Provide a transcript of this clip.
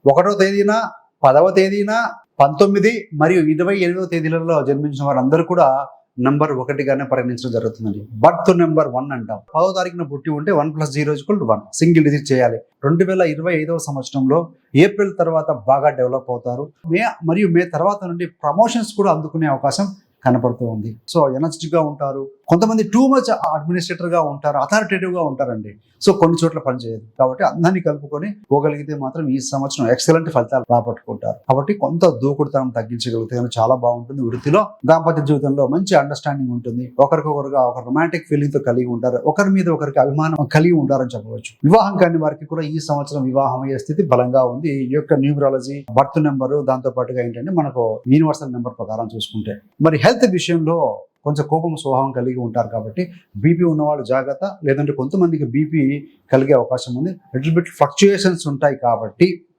1వ తేదీన, 10వ తేదీన, 19 మరియు 28వ తేదీలలో జన్మించిన వారందరూ కూడా నంబర్ 1గానే పరిగణించడం జరుగుతుందండి. బర్త్ నెంబర్ 1 అంటాం. 10వ తారీఖున పుట్టి ఉంటే 1 + 0 = 1 సింగిల్ డిజిట్ చేయాలి. 2025వ సంవత్సరంలో ఏప్రిల్ తర్వాత బాగా డెవలప్ అవుతారు. మే తర్వాత నుండి ప్రమోషన్స్ కూడా అందుకునే అవకాశం కనపడుతూ ఉంది. సో ఎనర్జెటిక్ గా ఉంటారు. కొంతమంది టూ మచ్ అడ్మినిస్ట్రేటర్ గా ఉంటారు, అథారిటేటివ్ గా ఉంటారండి. సో కొన్ని చోట్ల పనిచేయదు. కాబట్టి అందరినీ కలుపుకొని పోగలిగితే మాత్రం ఈ సంవత్సరం ఎక్సలెంట్ ఫలితాలు రాబట్టుకుంటారు. కాబట్టి కొంత దూకుడుతనం తగ్గించగలిగితే చాలా బాగుంటుంది. వృత్తిలో, దాంపత్య జీవితంలో మంచి అండర్స్టాండింగ్ ఉంటుంది. ఒకరికొకరుగా ఒక రొమాంటిక్ ఫీలింగ్ తో కలిగి ఉంటారు. ఒకరి మీద ఒకరికి అభిమానం కలిగి ఉంటారని చెప్పవచ్చు. వివాహం కాని వారికి కూడా ఈ సంవత్సరం వివాహం అయ్యే స్థితి బలంగా ఉంది. ఈ యొక్క న్యూమరాలజీ, బర్త్ నెంబరు, దాంతో పాటుగా ఏంటంటే మనకు యూనివర్సల్ నెంబర్ ప్రకారం చూసుకుంటే. మరి హెల్త్ విషయంలో కొంచెం కోపం స్వభావం కలిగి ఉంటారు. కాబట్టి బీపీ ఉన్నవాళ్ళు జాగ్రత్త. లేదంటే కొంతమందికి బీపీ కలిగే అవకాశం ఉంది. లిటిల్ బిట్ ఫ్లక్చుయేషన్స్ ఉంటాయి. కాబట్టి